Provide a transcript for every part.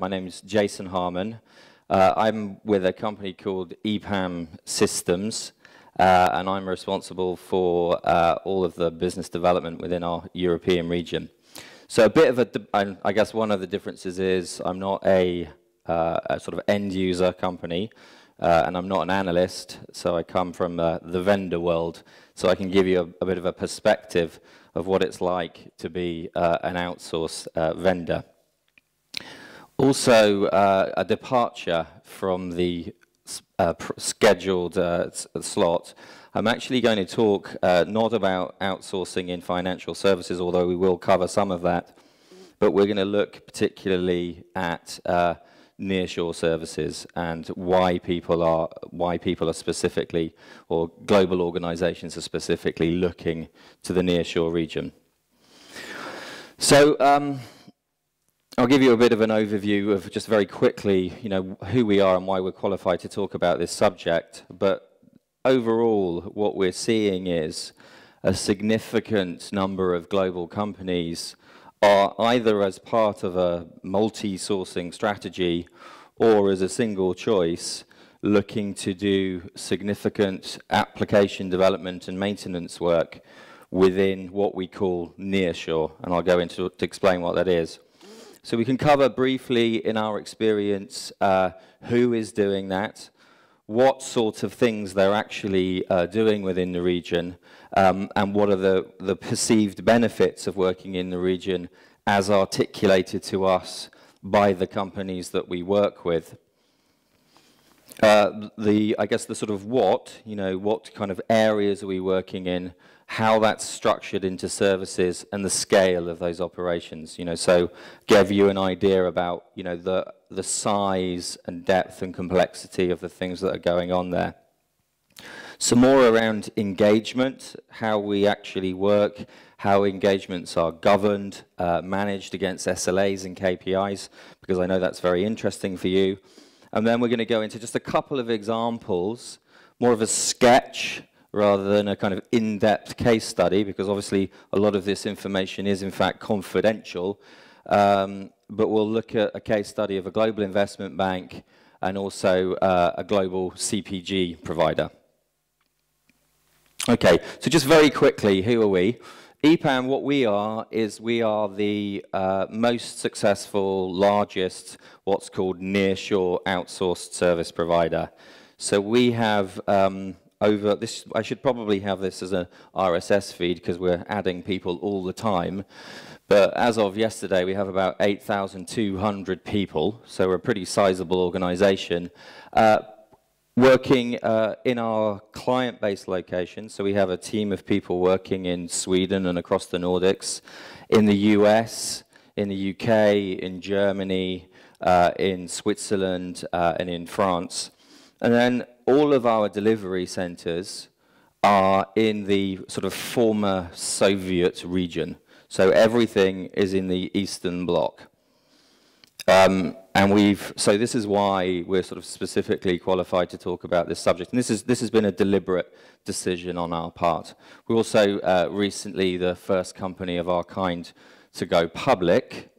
My name is Jason Harmon. I'm with a company called EPAM Systems, and I'm responsible for all of the business development within our European region. So a bit of I guess one of the differences is I'm not a sort of end user company, and I'm not an analyst, so I come from the vendor world, so I can give you a bit of a perspective of what it's like to be an outsourced vendor. Also, a departure from the scheduled slot. I'm actually going to talk not about outsourcing in financial services, although we will cover some of that, but we're going to look particularly at nearshore services and why people are specifically, or global organizations are specifically looking to the nearshore region. So I'll give you a bit of an overview of just very quickly, you know, who we are and why we're qualified to talk about this subject. But overall, what we're seeing is a significant number of global companies are either as part of a multi-sourcing strategy or as a single choice looking to do significant application development and maintenance work within what we call nearshore, and I'll go into to explain what that is. So we can cover briefly in our experience who is doing that, what sort of things they're actually doing within the region, and what are the perceived benefits of working in the region as articulated to us by the companies that we work with. I guess the sort of what, you know, what kind of areas are we working in, how that's structured into services, and the scale of those operations. You know, so give you an idea about, you know, the size and depth and complexity of the things that are going on there. Some more around engagement, how we actually work, how engagements are governed, managed against SLAs and KPIs, because I know that's very interesting for you. And then we're going to go into just a couple of examples, more of a sketch rather than a kind of in-depth case study, because obviously a lot of this information is in fact confidential. But we'll look at a case study of a global investment bank and also a global CPG provider. Okay, so just very quickly, who are we? EPAM, what we are is we are the most successful, largest, what's called nearshore outsourced service provider. So we have over this, I should probably have this as an RSS feed because we're adding people all the time. But as of yesterday, we have about 8,200 people, so we're a pretty sizable organization. Working in our client-based location, so we have a team of people working in Sweden and across the Nordics, in the US, in the UK, in Germany, in Switzerland, and in France. And then all of our delivery centers are in the sort of former Soviet region. So everything is in the Eastern Bloc. So this is why we're sort of specifically qualified to talk about this subject. And this has been a deliberate decision on our part. We're also recently the first company of our kind to go public.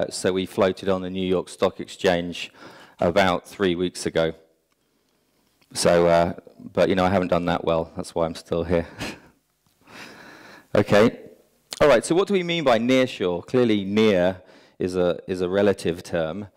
So we floated on the New York Stock Exchange about 3 weeks ago. So, but you know, I haven't done that well. That's why I'm still here. Okay. All right. So what do we mean by nearshore? Clearly, near is a relative term.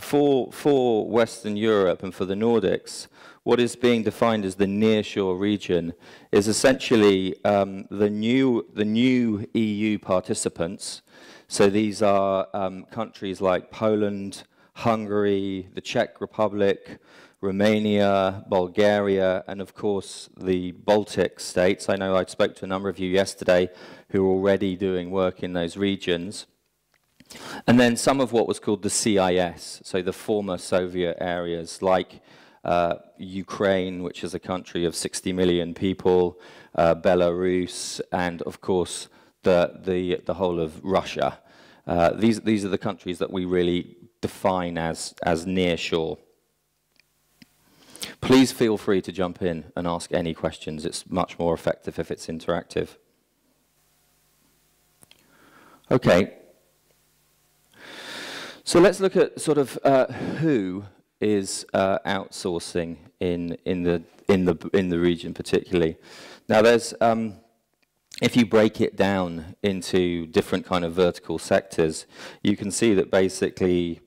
For Western Europe and for the Nordics, what is being defined as the nearshore region is essentially the new EU participants. So these are countries like Poland, Hungary, the Czech Republic, Romania, Bulgaria, and of course the Baltic states. I know I spoke to a number of you yesterday who are already doing work in those regions. And then some of what was called the CIS, so the former Soviet areas, like Ukraine, which is a country of 60 million people, Belarus, and of course the whole of Russia. These are the countries that we really define as nearshore. Please feel free to jump in and ask any questions. It's much more effective if it's interactive. Okay. So let's look at sort of who is outsourcing in the region particularly. Now there's if you break it down into different kind of vertical sectors, you can see that basically,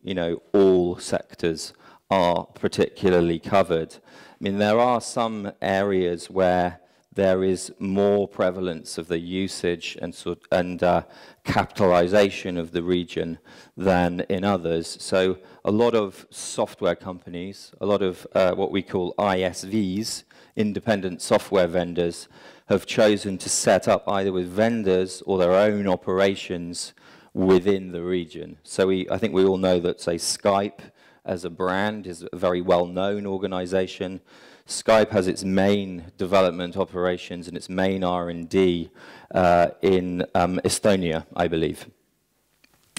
all sectors are particularly covered. I mean, there are some areas where there is more prevalence of the usage and capitalization of the region than in others. So a lot of software companies, a lot of what we call ISVs, independent software vendors, have chosen to set up either with vendors or their own operations within the region. So I think we all know that, say, Skype as a brand is a very well-known organization. Skype has its main development operations and its main R&D in Estonia, I believe.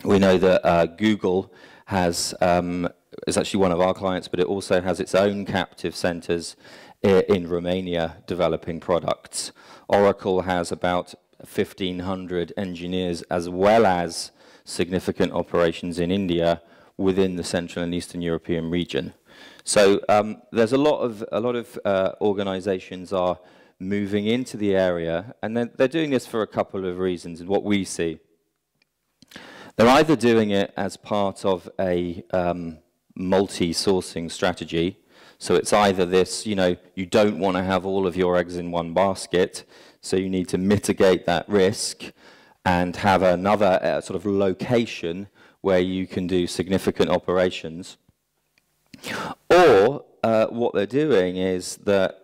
We know that Google is actually one of our clients, but it also has its own captive centers in Romania developing products. Oracle has about 1,500 engineers as well as significant operations in India within the Central and Eastern European region. So there's a lot of organizations are moving into the area, and they're doing this for a couple of reasons, and what we see. They're either doing it as part of a multi-sourcing strategy. So it's either this, you don't want to have all of your eggs in one basket, so you need to mitigate that risk and have another sort of location where you can do significant operations. Or what they're doing is that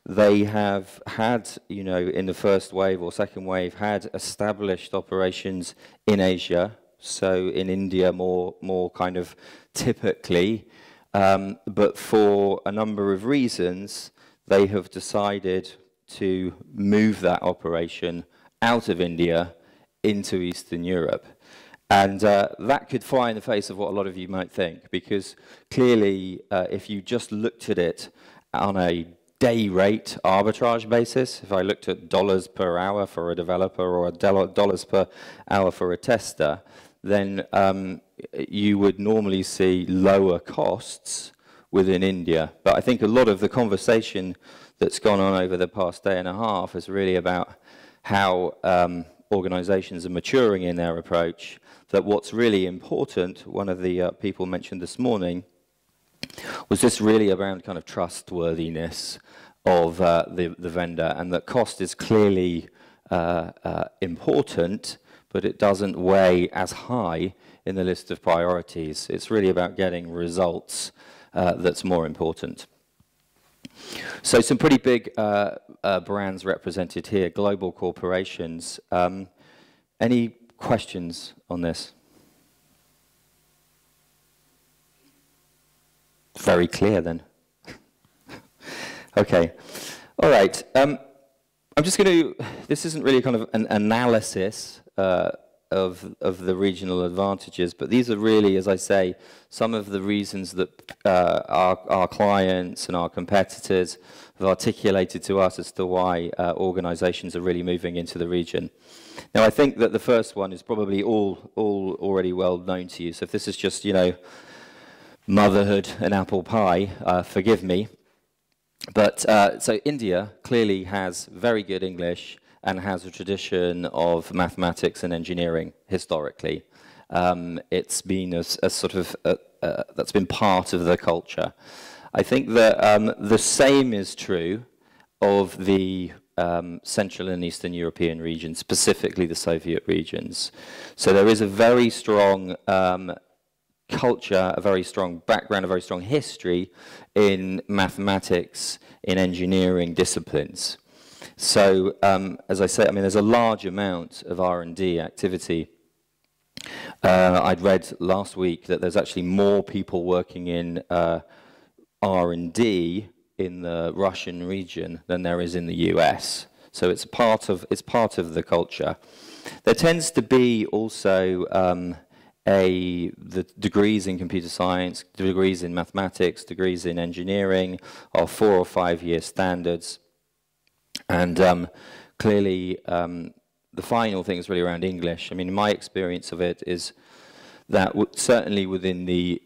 they have had, in the first wave or second wave, had established operations in Asia, so in India more kind of typically, but for a number of reasons, they have decided to move that operation out of India into Eastern Europe. And that could fly in the face of what a lot of you might think, because clearly, if you just looked at it on a day rate arbitrage basis, if I looked at dollars per hour for a developer or dollars per hour for a tester, then you would normally see lower costs within India. But I think a lot of the conversation that's gone on over the past day and a half is really about how organizations are maturing in their approach, that what's really important, one of the people mentioned this morning, was this really around kind of trustworthiness of the vendor, and that cost is clearly important, but it doesn't weigh as high in the list of priorities. It's really about getting results that's more important. So some pretty big brands represented here, global corporations. Any questions on this? Very clear then. Okay. All right. I'm just going to, this isn't really kind of an analysis of the regional advantages, but these are really, as I say, some of the reasons that our clients and our competitors have articulated to us as to why organizations are really moving into the region. Now, I think that the first one is probably all already well known to you. So if this is just, motherhood and apple pie, forgive me. But so India clearly has very good English and has a tradition of mathematics and engineering historically. It's been a sort of, that's been part of the culture. I think that the same is true of the Central and Eastern European regions, specifically the Soviet regions. So there is a very strong culture, a very strong background, a very strong history in mathematics, in engineering disciplines. So, as I say, I mean, there's a large amount of R&D activity. I'd read last week that there's actually more people working in R&D in the Russian region than there is in the US. So it's part of the culture. There tends to be also the degrees in computer science, degrees in mathematics, degrees in engineering are 4 or 5 year standards. And clearly, the final thing is really around English. I mean, my experience of it is that certainly within the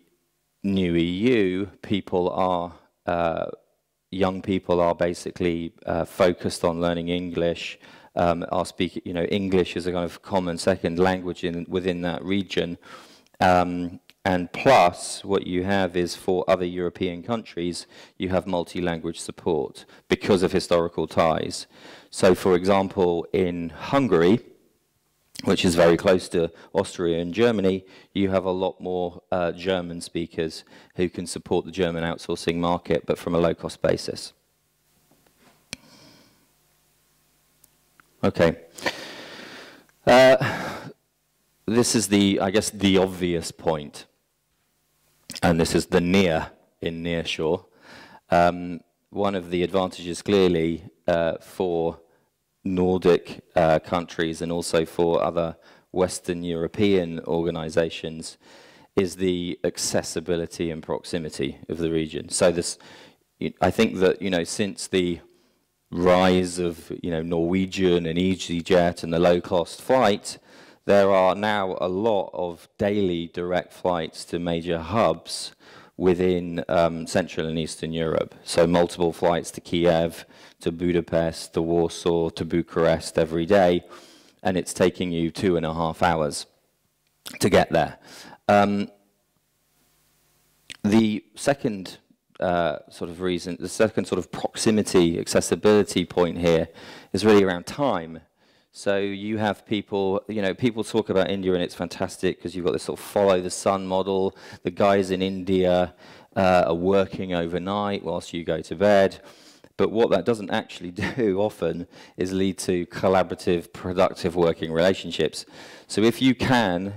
new EU, people are, young people are basically focused on learning English, are speaking, English is a kind of common second language within that region. And plus, what you have is for other European countries, you have multi-language support because of historical ties. So, for example, in Hungary, which is very close to Austria and Germany, you have a lot more German speakers who can support the German outsourcing market, but from a low-cost basis. Okay. This is I guess, the obvious point. And this is the near in nearshore. One of the advantages clearly for Nordic countries and also for other Western European organizations is the accessibility and proximity of the region. So this, I think that, since the rise of, Norwegian and EasyJet and the low-cost flight, there are now a lot of daily direct flights to major hubs within Central and Eastern Europe. So multiple flights to Kiev, to Budapest, to Warsaw, to Bucharest every day, and it's taking you 2.5 hours to get there. The second sort of reason, the second sort of proximity, accessibility point here is really around time. So you have people, people talk about India and it's fantastic because you've got this sort of follow the sun model. The guys in India are working overnight whilst you go to bed. But what that doesn't actually do often is lead to collaborative, productive working relationships. So if you can,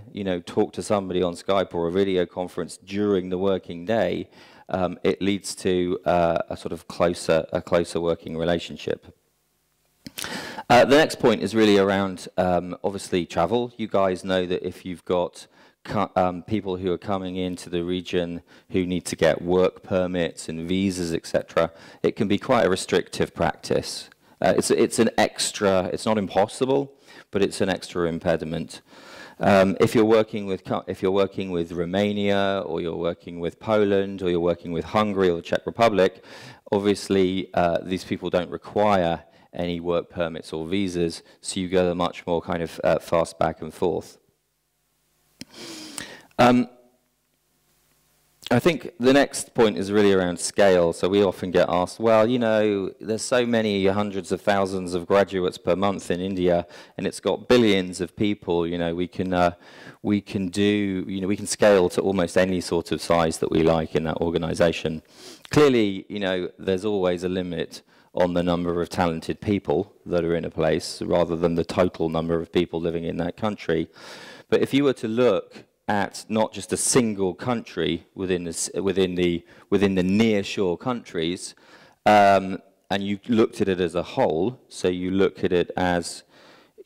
talk to somebody on Skype or a video conference during the working day, it leads to a sort of closer working relationship. The next point is really around, obviously, travel. You guys know that if you've got people who are coming into the region who need to get work permits and visas, etc., it can be quite a restrictive practice. It's an extra, it's not impossible, but it's an extra impediment. If you're working with Romania, or you're working with Poland, or you're working with Hungary or the Czech Republic, obviously these people don't require any work permits or visas, so you go a much more kind of fast back and forth. I think the next point is really around scale. So we often get asked, well, there's so many hundreds of thousands of graduates per month in India, and it's got billions of people. We can scale to almost any sort of size that we like in that organization. Clearly, there's always a limit on the number of talented people that are in a place rather than the total number of people living in that country. But if you were to look at not just a single country within the nearshore countries, and you looked at it as a whole, so you look at it as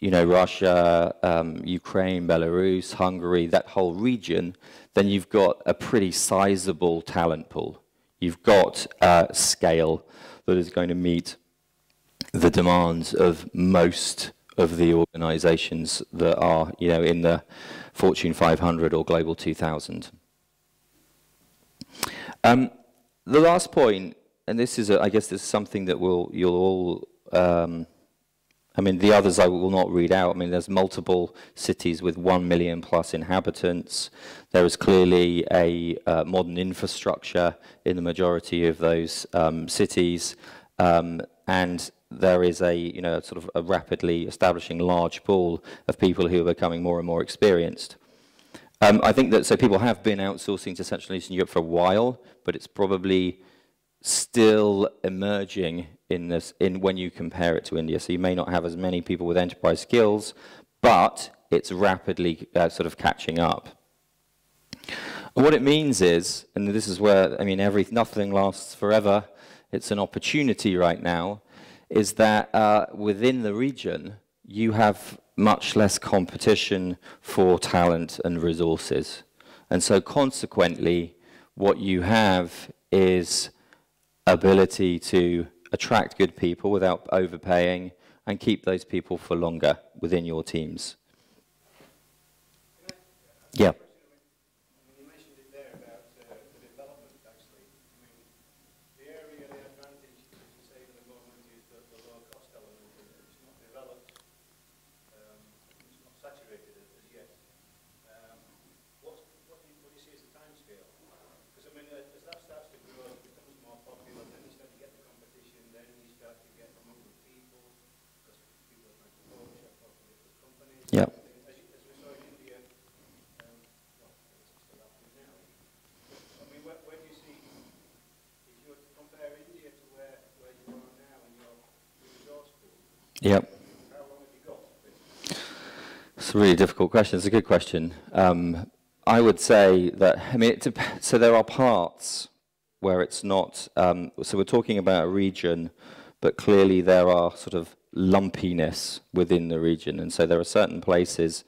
Russia, Ukraine, Belarus, Hungary, that whole region, then you've got a pretty sizable talent pool. You've got scale that is going to meet the demands of most of the organizations that are, in the Fortune 500 or Global 2000. The last point, and this is, I guess, this is something that you'll all, the others I will not read out. There's multiple cities with 1 million plus inhabitants. There is clearly a modern infrastructure in the majority of those cities, and there is a sort of a rapidly establishing large pool of people who are becoming more and more experienced. I think that people have been outsourcing to Central and Eastern Europe for a while, but it's probably still emerging when you compare it to India. So you may not have as many people with enterprise skills, but it's rapidly sort of catching up. And what it means is, and this is where, nothing lasts forever, it's an opportunity right now, is that within the region, you have much less competition for talent and resources. And so consequently, what you have is ability to attract good people without overpaying and keep those people for longer within your teams. Yeah. Yeah. As we saw in India, well, it's still happening now. I mean, where do you see, if you were to compare India to where you are now in your resource pool, Yeah. how long have you got? It's a really difficult question. It's a good question. I would say that, I mean, so there are parts where it's not, so we're talking about a region, but clearly there are sort of lumpiness within the region. And so there are certain places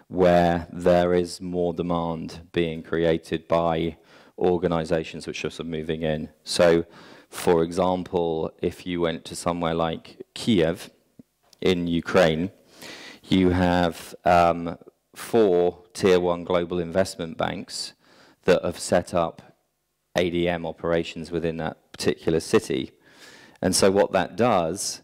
where there is more demand being created by organizations which are sort of moving in. So, for example, if you went to somewhere like Kiev in Ukraine, you have 4 Tier 1 global investment banks that have set up ADM operations within that particular city. And so what that does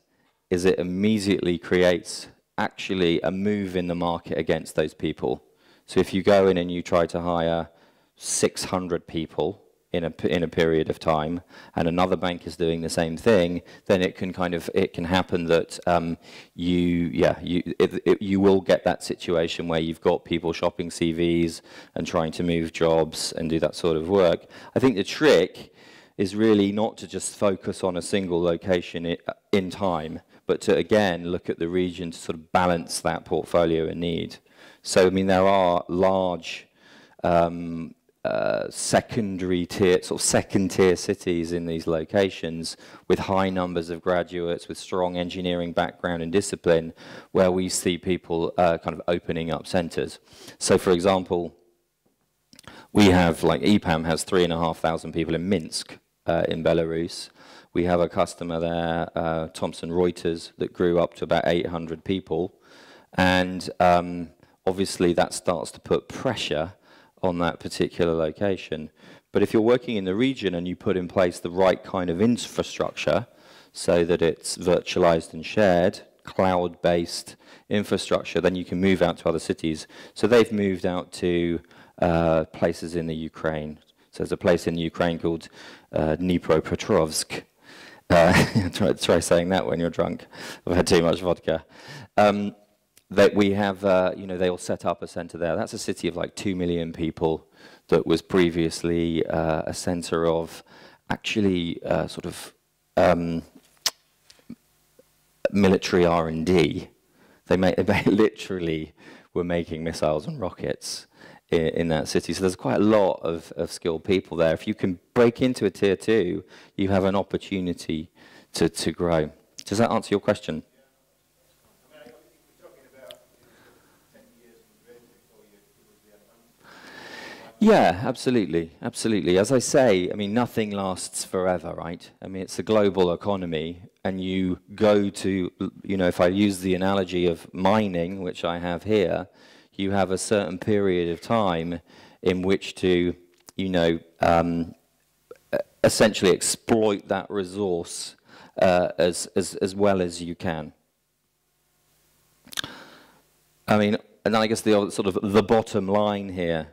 is it immediately creates actually a move in the market against those people. So if you go in and you try to hire 600 people in a period of time, and another bank is doing the same thing, then it can happen that you will get that situation where you've got people shopping CVs and trying to move jobs and do that sort of work. I think the trick is really not to just focus on a single location in time, but to again look at the region to sort of balance that portfolio and need. So I mean there are large secondary tier, sort of second tier cities in these locations with high numbers of graduates with strong engineering background and discipline where we see people kind of opening up centers. So for example, we have, like EPAM has 3,500 people in Minsk in Belarus. We have a customer there, Thomson Reuters, that grew up to about 800 people. And obviously that starts to put pressure on that particular location. But if you're working in the region and you put in place the right kind of infrastructure so that it's virtualized and shared, cloud-based infrastructure, then you can move out to other cities. So they've moved out to places in the Ukraine. So there's a place in Ukraine called Dnipropetrovsk. Try saying that when you're drunk. I've had too much vodka. That we have, they all set up a center there. That's a city of like 2 million people that was previously a center of actually sort of military R&D. They literally were making missiles and rockets in that city. So there's quite a lot of skilled people there. If you can break into a tier 2, you have an opportunity to grow. Does that answer your question? Yeah, absolutely, absolutely. As I say, I mean, nothing lasts forever, right? I mean, it's a global economy, and you go to, if I use the analogy of mining, which I have here, you have a certain period of time in which to, essentially exploit that resource as well as you can. I mean, and I guess the sort of the bottom line here.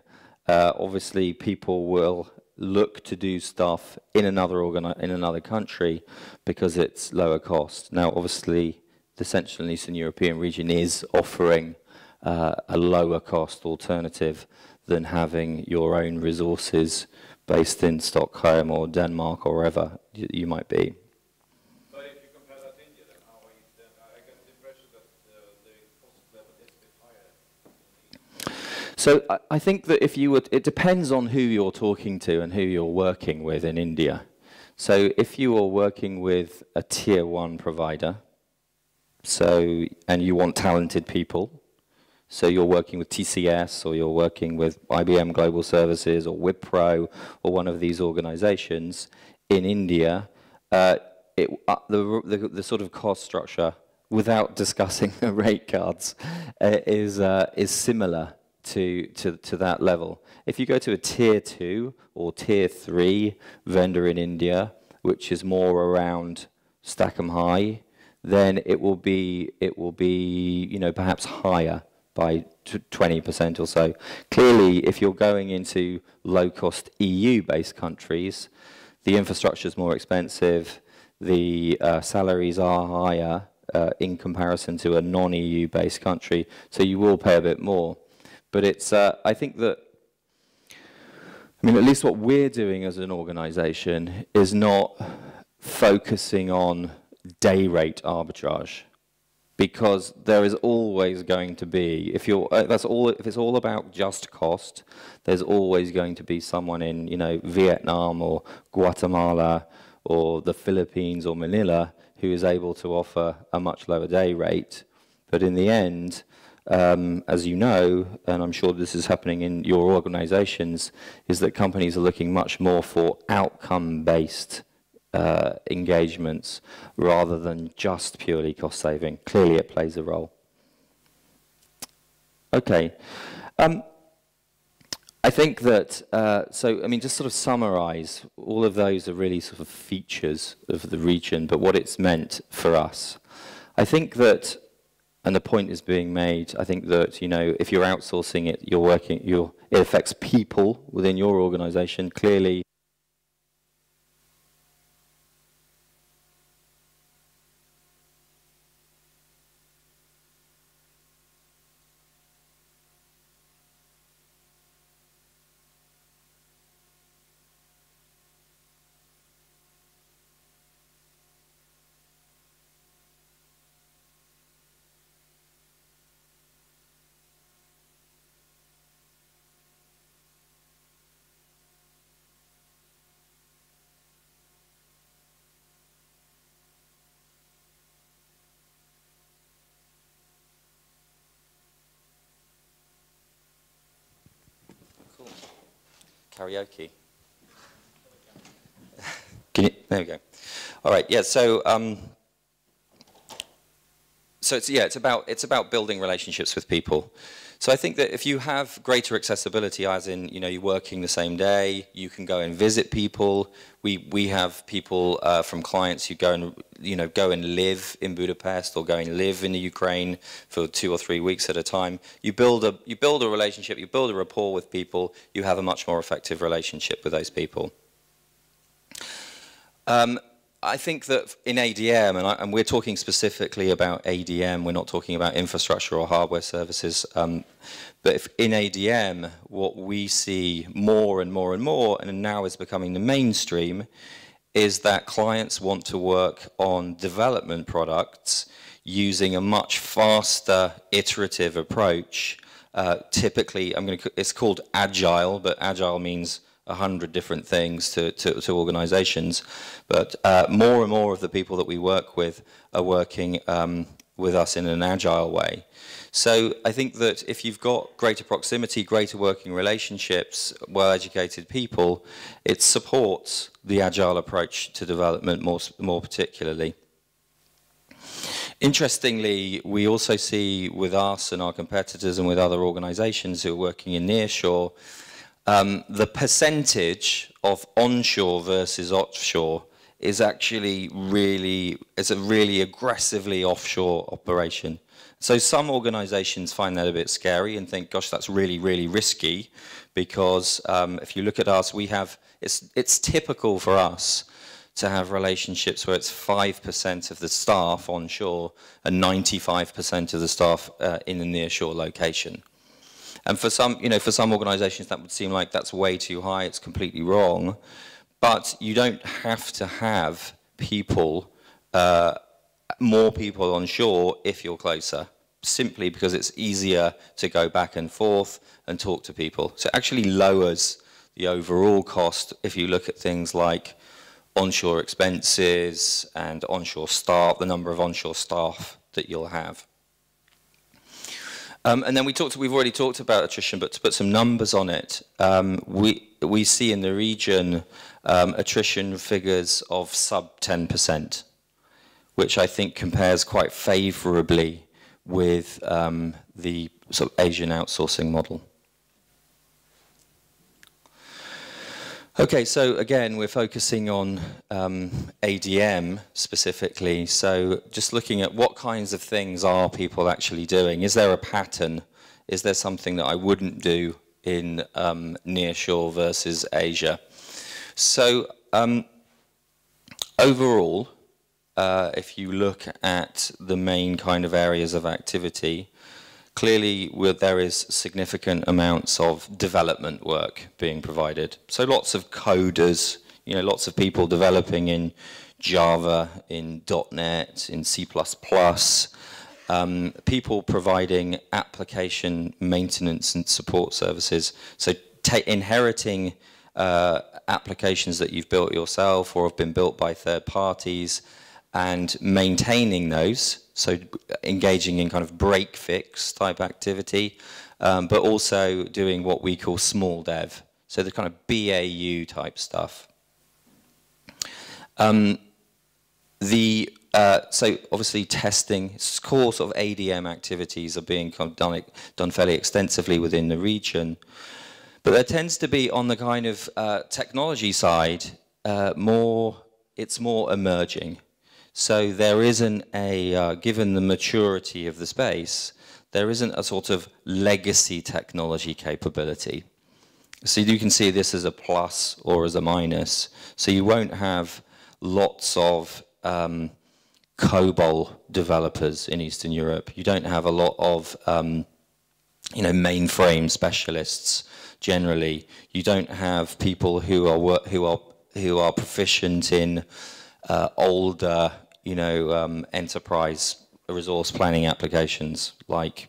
Obviously, people will look to do stuff in another country because it's lower cost. Now, obviously, the Central and Eastern European region is offering a lower cost alternative than having your own resources based in Stockholm or Denmark or wherever you might be. But if you compare that to India, then how are you? Then I get the impression that the cost level is a bit higher. So I think that it depends on who you're talking to and who you're working with in India. So if you are working with a tier 1 provider, and you want talented people, so you're working with TCS or you're working with IBM Global Services or Wipro or one of these organizations in India, the sort of cost structure, without discussing the rate cards, is similar to that level. If you go to a tier 2 or tier 3 vendor in India, which is more around stack 'em high, then it will be perhaps higher by 20% or so. Clearly, if you're going into low-cost EU-based countries, the infrastructure is more expensive, the salaries are higher, in comparison to a non-EU based country, so you will pay a bit more. But it's, I think that, I mean, at least what we're doing as an organization is not focusing on day rate arbitrage, because there is always going to be, if it's all about just cost, there's always going to be someone in, you know, Vietnam or Guatemala or the Philippines or Manila who is able to offer a much lower day rate. But in the end, as you know, and I'm sure this is happening in your organizations, is that companies are looking much more for outcome-based engagements rather than just purely cost saving. Clearly it plays a role. Okay. I think that, so I mean, just sort of summarize, all of those are really sort of features of the region, but what it's meant for us. I think that, and the point is being made, I think that, you know, if you're outsourcing it, it affects people within your organization. Clearly, karaoke. There we go. All right. Yeah. So, it's about building relationships with people. So I think that if you have greater accessibility, as in, you know, you're working the same day, you can go and visit people. We have people from clients who go and live in Budapest or go and live in the Ukraine for 2 or 3 weeks at a time. You build a relationship, you build a rapport with people, you have a much more effective relationship with those people. I think that in ADM, and we're talking specifically about ADM, we're not talking about infrastructure or hardware services, but if in ADM, what we see more and more and more, and now is becoming the mainstream, is that clients want to work on development products using a much faster iterative approach. Typically, it's called agile, but agile means 100 different things to organizations, but more and more of the people that we work with are working with us in an agile way. So I think that if you've got greater proximity, greater working relationships, well-educated people, it supports the agile approach to development more particularly. Interestingly, we also see with us and our competitors and with other organizations who are working in nearshore, the percentage of onshore versus offshore is actually it's a really aggressively offshore operation. So some organizations find that a bit scary and think, gosh, that's really, really risky, because if you look at us, it's typical for us to have relationships where it's 5% of the staff onshore and 95% of the staff in a nearshore location. And for some organizations that would seem like that's way too high, it's completely wrong. But you don't have to have people, more people on shore if you're closer, simply because it's easier to go back and forth and talk to people. So it actually lowers the overall cost if you look at things like onshore expenses and onshore staff, the number of onshore staff that you'll have. And then we've already talked about attrition, but to put some numbers on it, we see in the region attrition figures of sub 10%, which I think compares quite favorably with the sort of Asian outsourcing model. Okay, so again, we're focusing on ADM specifically. So just looking at what kinds of things are people actually doing. Is there a pattern? Is there something that I wouldn't do in nearshore versus Asia? So overall, if you look at the main kind of areas of activity, clearly there is significant amounts of development work being provided. So lots of coders, lots of people developing in Java, in .NET, in C++, people providing application maintenance and support services. So inheriting applications that you've built yourself or have been built by third parties and maintaining those, so engaging in kind of break fix type activity, but also doing what we call small dev, so the kind of BAU type stuff. So obviously testing, core sort of ADM activities are being kind of done fairly extensively within the region. But there tends to be, on the kind of technology side, it's more emerging. So there isn't given the maturity of the space, there isn't a sort of legacy technology capability. So you can see this as a plus or as a minus. So you won't have lots of COBOL developers in Eastern Europe. You don't have a lot of mainframe specialists. Generally, you don't have people who are proficient in older, enterprise resource planning applications like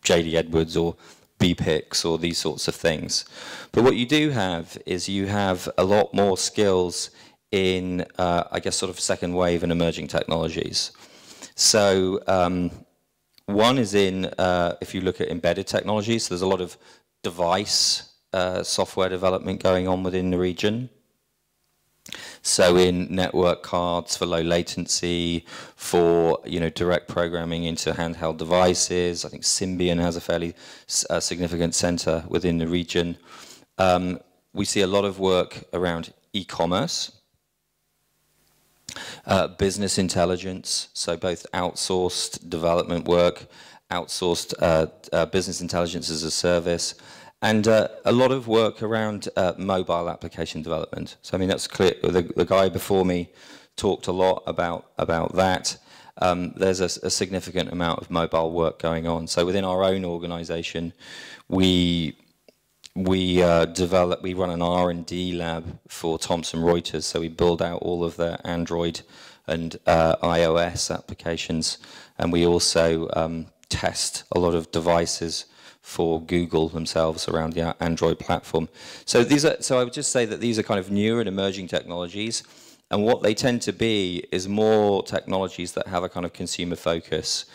JD Edwards or BPIX or these sorts of things. But what you do have is you have a lot more skills in, I guess, sort of second wave and emerging technologies. So one is in, if you look at embedded technologies, so there's a lot of device software development going on within the region. So in network cards for low latency, for direct programming into handheld devices. I think Symbian has a fairly significant center within the region. We see a lot of work around e-commerce, business intelligence, so both outsourced development work, outsourced business intelligence as a service, and a lot of work around mobile application development. So I mean, that's clear. The guy before me talked a lot about that. There's a significant amount of mobile work going on. So within our own organization, we run an R&D lab for Thomson Reuters. So we build out all of their Android and iOS applications, and we also test a lot of devices for Google themselves around the Android platform. So I would just say that these are kind of newer and emerging technologies, and what they tend to be is more technologies that have a kind of consumer focus,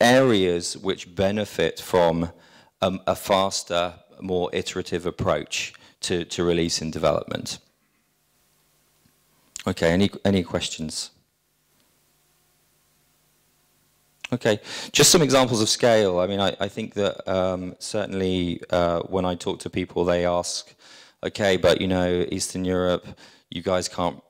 areas which benefit from a faster, more iterative approach to release and development. Okay, any questions? Okay, just some examples of scale. I mean, I think that certainly when I talk to people, they ask, okay, but Eastern Europe, you guys can't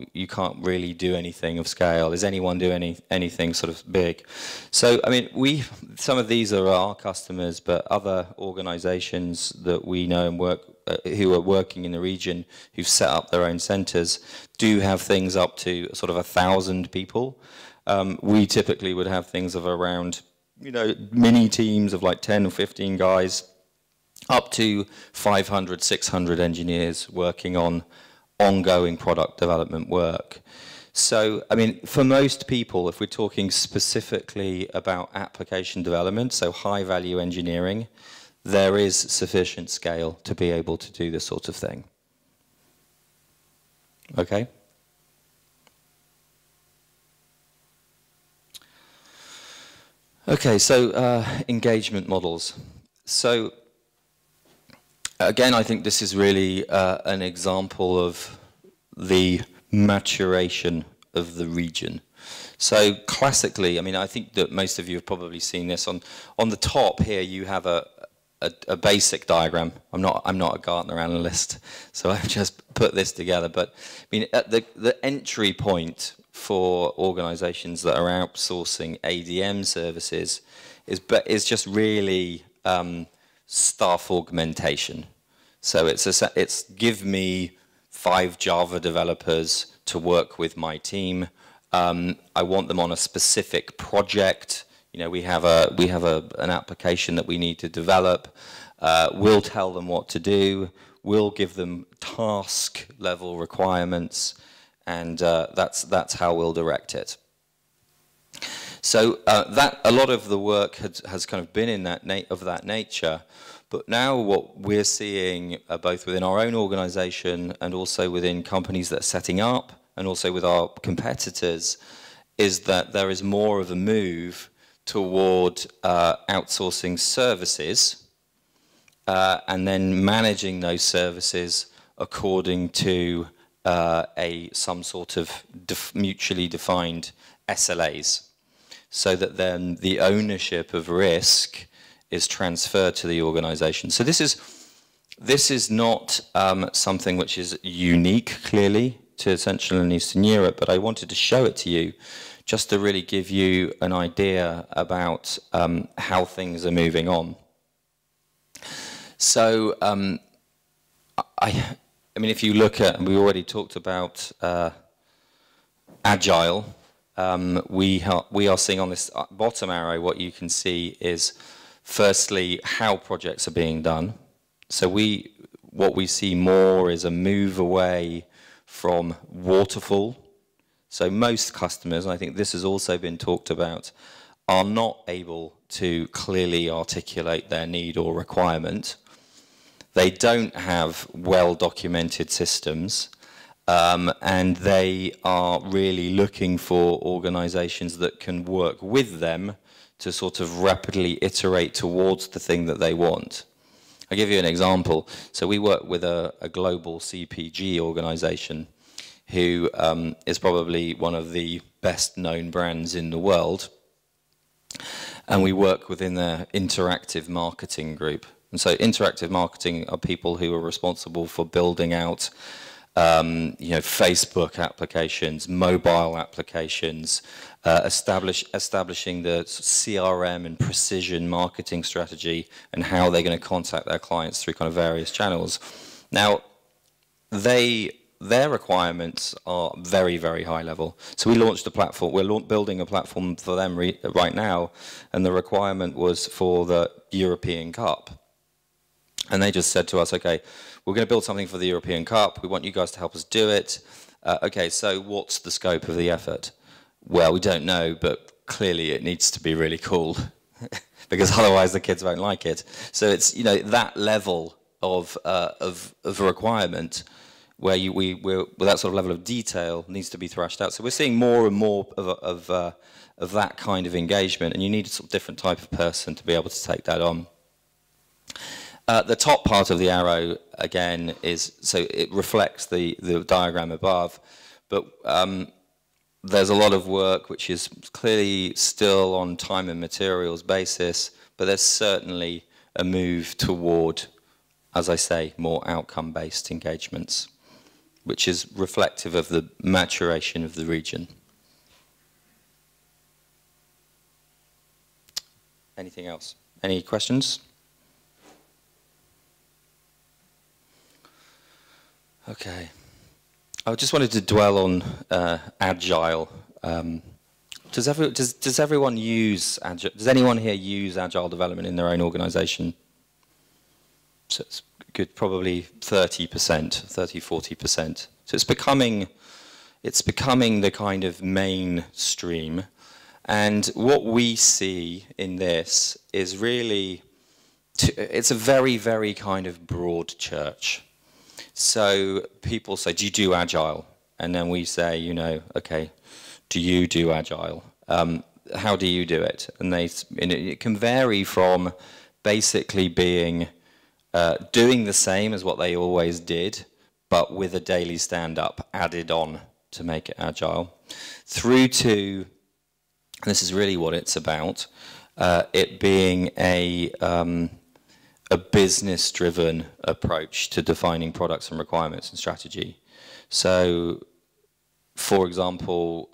really do anything of scale. Is anyone doing anything sort of big? So, I mean, some of these are our customers, but other organizations that we know and who are working in the region, who've set up their own centers, do have things up to sort of 1,000 people. We typically would have things of around, mini teams of like 10 or 15 guys, up to 500, 600 engineers working on ongoing product development work. So, I mean, for most people, if we're talking specifically about application development, so high-value engineering, there is sufficient scale to be able to do this sort of thing. Okay? Okay, so engagement models. So again, I think this is really an example of the maturation of the region. So classically, I mean, I think that most of you have probably seen this. On the top here, you have a basic diagram. I'm not a Gartner analyst, so I've just put this together. But I mean, at the entry point for organizations that are outsourcing ADM services is just really staff augmentation. So it's give me 5 Java developers to work with my team I want them on a specific project. You know, we have an application that we need to develop. We'll tell them what to do. We'll give them task level requirements, and that's how we'll direct it. So that a lot of the work has kind of been in that nature. But now what we're seeing, both within our own organization and also within companies that are setting up, and also with our competitors, is that there is more of a move toward outsourcing services and then managing those services according to some sort of mutually defined SLAs, so that then the ownership of risk is transferred to the organization. So this is not something which is unique, clearly, to Central and Eastern Europe, but I wanted to show it to you just to really give you an idea about how things are moving on. So, I mean, if you look at, and we already talked about Agile, we are seeing on this bottom arrow, what you can see is, firstly, how projects are being done. So what we see more is a move away from waterfall. So most customers, and I think this has also been talked about, are not able to clearly articulate their need or requirement. They don't have well-documented systems, and they are really looking for organizations that can work with them to sort of rapidly iterate towards the thing that they want. I'll give you an example. So we work with a global CPG organization who is probably one of the best known brands in the world. And we work within their interactive marketing group. And so interactive marketing are people who are responsible for building out Facebook applications, mobile applications, establishing the CRM and precision marketing strategy and how they're going to contact their clients through kind of various channels. Now, their requirements are very, very high level. So we launched a platform, we're building a platform for them right now, and the requirement was for the European Cup. And they just said to us, okay, we're going to build something for the European Cup. We want you guys to help us do it. Okay, so what's the scope of the effort? Well, we don't know, but clearly it needs to be really cool because otherwise the kids won't like it. So it's, you know, that level of requirement where with that sort of level of detail needs to be thrashed out. So we're seeing more and more of that kind of engagement, and you need a sort of different type of person to be able to take that on. The top part of the arrow, again, is, so it reflects the diagram above, but there's a lot of work which is clearly still on time and materials basis, but there's certainly a move toward, as I say, more outcome-based engagements, which is reflective of the maturation of the region. Anything else? Any questions? Okay. I just wanted to dwell on Agile. Does everyone use Agile? Does anyone here use Agile development in their own organization? So it's good, probably 30%, 30–40%. So it's becoming the kind of mainstream. And what we see in this is really, it's a very, very kind of broad church. So people say, do you do Agile? And then we say, you know, okay, do you do Agile? How do you do it? And it can vary from basically being doing the same as what they always did, but with a daily stand-up added on to make it Agile, through to, and this is really what it's about, it being a business-driven approach to defining products and requirements and strategy. So, for example,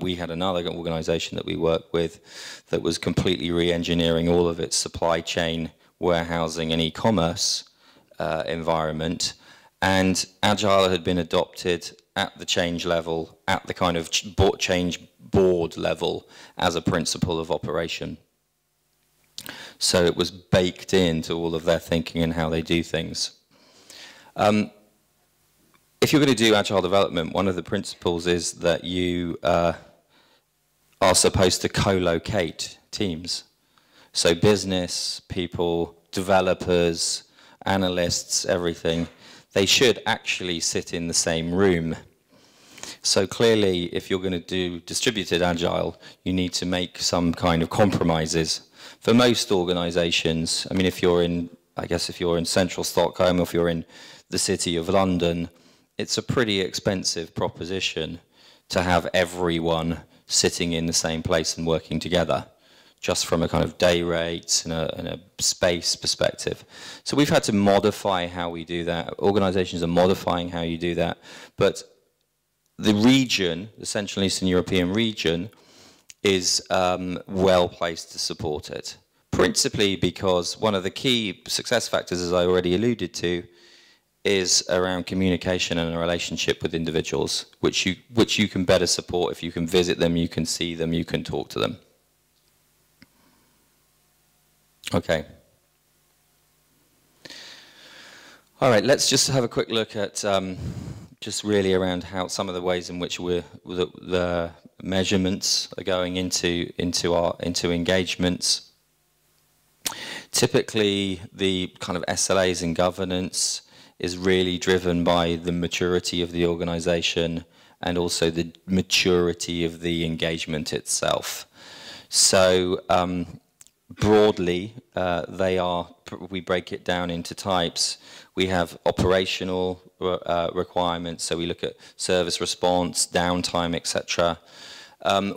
we had another organization that we worked with that was completely re-engineering all of its supply chain, warehousing, and e-commerce environment. And Agile had been adopted at the change level, at the kind of change board level as a principle of operation. So it was baked into all of their thinking and how they do things. If you're going to do agile development, one of the principles is that you are supposed to co-locate teams. So business, people, developers, analysts, everything, they should actually sit in the same room. So clearly, if you're going to do distributed agile, you need to make some kind of compromises. For most organizations, I mean, if you're in, I guess if you're in central Stockholm, or if you're in the city of London, it's a pretty expensive proposition to have everyone sitting in the same place and working together, just from a kind of day rates and a space perspective. So we've had to modify how we do that. Organizations are modifying how you do that. But the region, the Central and Eastern European region, is well placed to support it. Principally because one of the key success factors, as I already alluded to, is around communication and a relationship with individuals, which you can better support if you can visit them, you can see them, you can talk to them. Okay. All right, let's just have a quick look at just really around how some of the ways in which the measurements are going into engagements. Typically, the kind of SLAs and governance is really driven by the maturity of the organization and also the maturity of the engagement itself. So broadly, we break it down into types. We have operational requirements, so we look at service response, downtime, etc.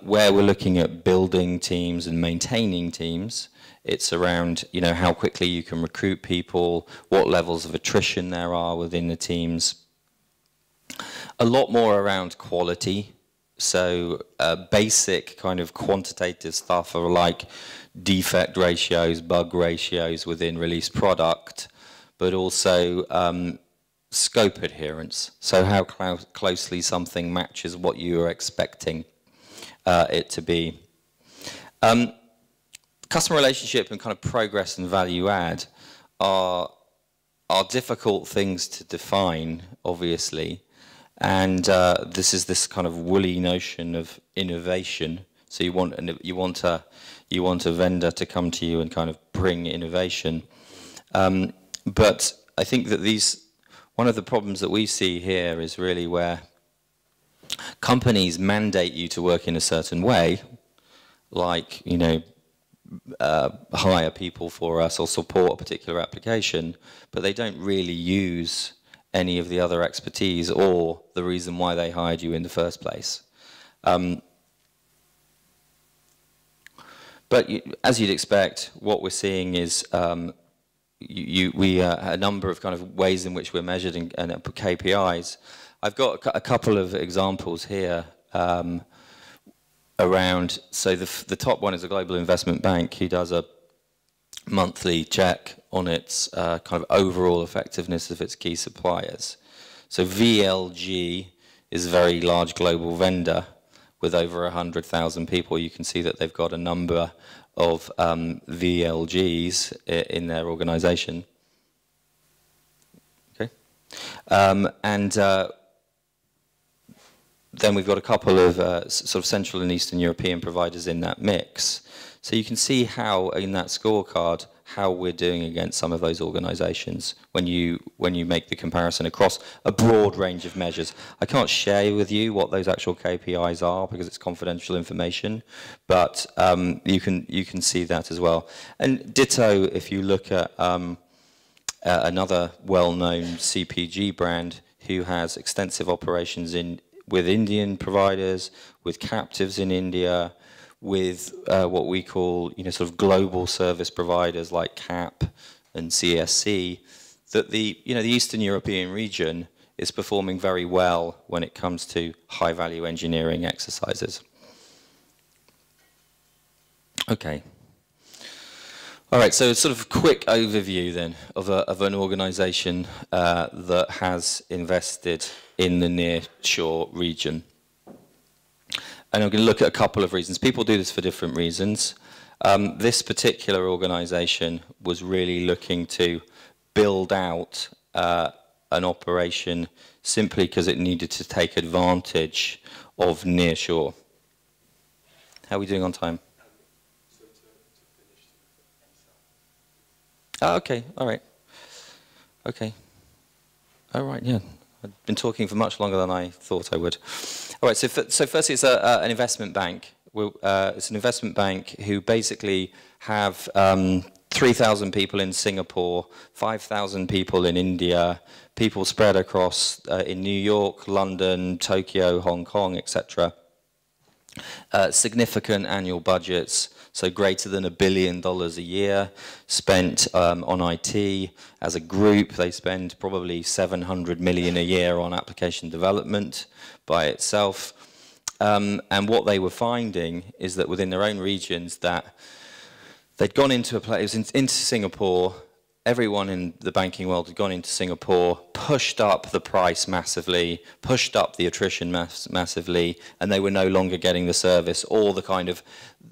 Where we're looking at building teams and maintaining teams, it's around, you know, how quickly you can recruit people, what levels of attrition there are within the teams. A lot more around quality. So basic kind of quantitative stuff are like defect ratios, bug ratios within released product, but also scope adherence. So how closely something matches what you are expecting it to be. Customer relationship and kind of progress and value add are difficult things to define, obviously. And this is this kind of woolly notion of innovation. So you want a vendor to come to you and kind of bring innovation. But I think that one of the problems that we see here is really where companies mandate you to work in a certain way, like, you know, hire people for us or support a particular application, but they don't really use any of the other expertise or the reason why they hired you in the first place. But as you'd expect, what we're seeing is a number of kind of ways in which we're measured and KPIs. I've got a couple of examples here around, so the top one is a global investment bank who does a monthly check on its kind of overall effectiveness of its key suppliers. So VLG is a very large global vendor with over 100,000 people. You can see that they've got a number of VLGs in their organization. Okay. Then we've got a couple of sort of Central and Eastern European providers in that mix. So you can see how, in that scorecard, how we're doing against some of those organizations when you make the comparison across a broad range of measures. I can't share with you what those actual KPIs are because it's confidential information, but you can see that as well. And ditto, if you look at another well-known CPG brand who has extensive operations with Indian providers, with captives in India, with what we call, you know, sort of global service providers like CAP and CSC, that the Eastern European region is performing very well when it comes to high-value engineering exercises. Okay. All right, so sort of quick overview then of an organisation that has invested in the nearshore region. And I'm going to look at a couple of reasons. People do this for different reasons. This particular organisation was really looking to build out an operation simply because it needed to take advantage of nearshore. How are we doing on time? Oh, okay, all right. Okay. All right, yeah. I've been talking for much longer than I thought I would. All right, so firstly, it's an investment bank. It's an investment bank who basically have 3,000 people in Singapore, 5,000 people in India, people spread across in New York, London, Tokyo, Hong Kong, etc. Significant annual budgets, so greater than $1 billion a year spent on IT. As a group, they spend probably 700 million a year on application development by itself. And what they were finding is that within their own regions that they'd gone into a place, into Singapore, everyone in the banking world had gone into Singapore, pushed up the price massively, pushed up the attrition massively, and they were no longer getting the service, or the kind of,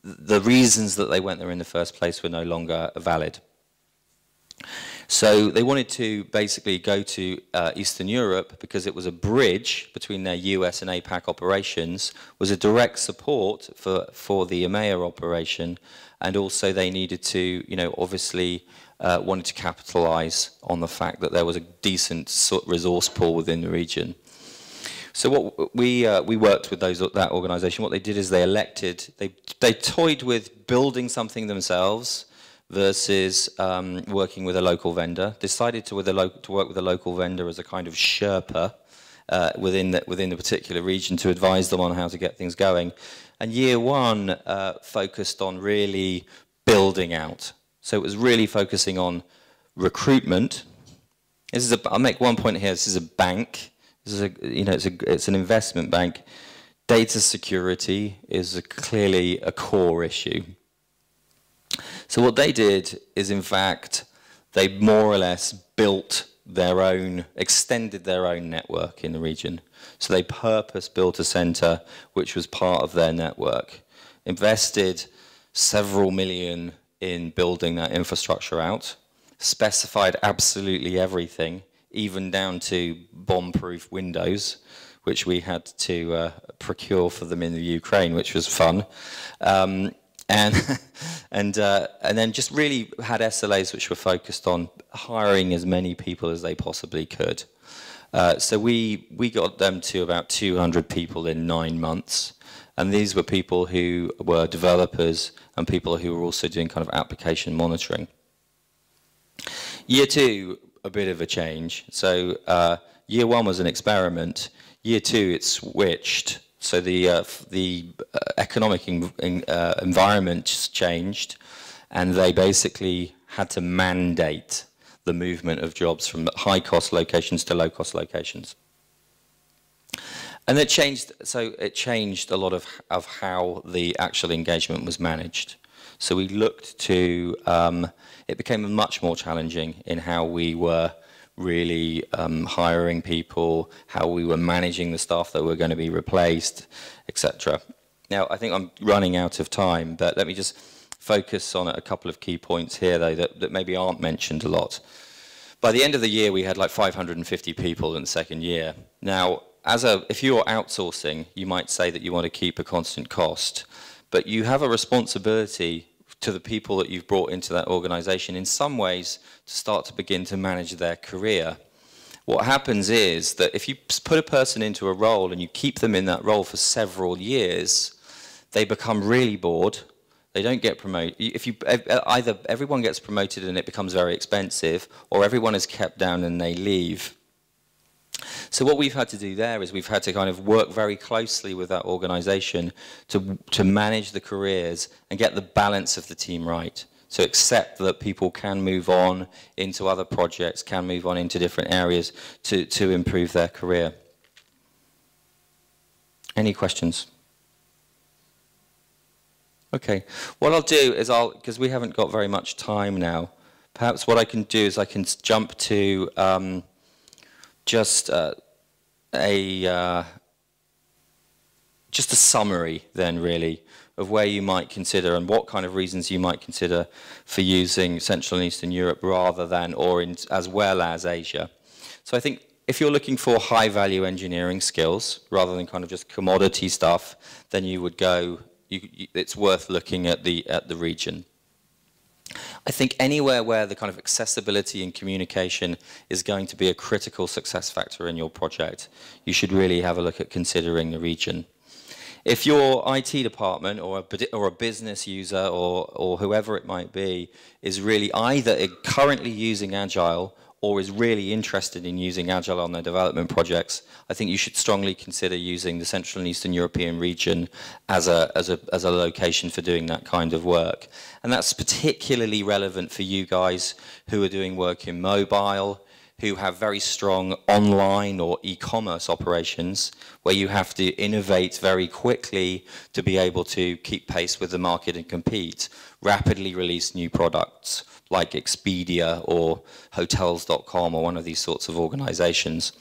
the reasons that they went there in the first place were no longer valid. So they wanted to basically go to Eastern Europe because it was a bridge between their US and APAC operations, was a direct support for the EMEA operation, and also they needed to, obviously wanted to capitalize on the fact that there was a decent resource pool within the region. So what we worked with that organization. What they did is they toyed with building something themselves versus working with a local vendor. Decided to work with a local vendor as a kind of Sherpa within the particular region to advise them on how to get things going. And year one focused on really building out. So it was really focusing on recruitment. I'll make one point here. This is a bank. This is it's an investment bank. Data security is clearly a core issue. So what they did is, in fact, they more or less extended their own network in the region. So they purpose-built a center which was part of their network, invested several million in building that infrastructure out, specified absolutely everything, even down to bomb-proof windows, which we had to procure for them in the Ukraine, which was fun. And then just really had SLAs which were focused on hiring as many people as they possibly could. So we got them to about 200 people in 9 months. And these were people who were developers and people who were also doing kind of application monitoring. Year two, a bit of a change. So year one was an experiment. Year two, it switched. So the economic environment changed, and they basically had to mandate the movement of jobs from high-cost locations to low-cost locations. And it changed a lot of how the actual engagement was managed. So we looked to, it became much more challenging in how we were really hiring people, how we were managing the staff that were going to be replaced, etc. Now, I think I'm running out of time, but let me just focus on a couple of key points here, though, that maybe aren't mentioned a lot. By the end of the year, we had like 550 people in the second year. Now, if you're outsourcing, you might say that you want to keep a constant cost, but you have a responsibility to the people that you've brought into that organization in some ways to start to begin to manage their career. What happens is that if you put a person into a role and you keep them in that role for several years, they become really bored. They don't get promoted. Either everyone gets promoted and it becomes very expensive, or everyone is kept down and they leave. So what we've had to do there is we've had to kind of work very closely with that organization to manage the careers and get the balance of the team right. So accept that people can move on into other projects, can move on into different areas to improve their career. Any questions? Okay. What I'll do is because we haven't got very much time now, perhaps what I can do is I can jump to just just a summary then, really, of where you might consider and what kind of reasons you might consider for using Central and Eastern Europe rather than, or as well as Asia. So I think if you're looking for high-value engineering skills rather than kind of just commodity stuff, then you would go. It's worth looking at the region. I think anywhere where the kind of accessibility and communication is going to be a critical success factor in your project, you should really have a look at considering the region. If your IT department or a business user or whoever it might be is really either currently using Agile or is really interested in using Agile on their development projects, I think you should strongly consider using the Central and Eastern European region as a location for doing that kind of work. And that's particularly relevant for you guys who are doing work in mobile, who have very strong online or e-commerce operations, where you have to innovate very quickly to be able to keep pace with the market and compete, rapidly release new products, like Expedia or Hotels.com or one of these sorts of organizations.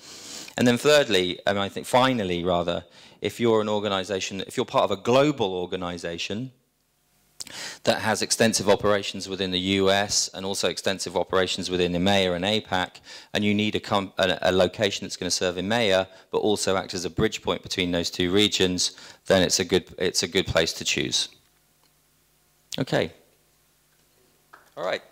And then thirdly, and I think finally rather, if you're an organization, if you're part of a global organization that has extensive operations within the US and also extensive operations within EMEA and APAC, and you need a location that's going to serve EMEA but also act as a bridge point between those two regions, then it's a good place to choose. Okay. All right.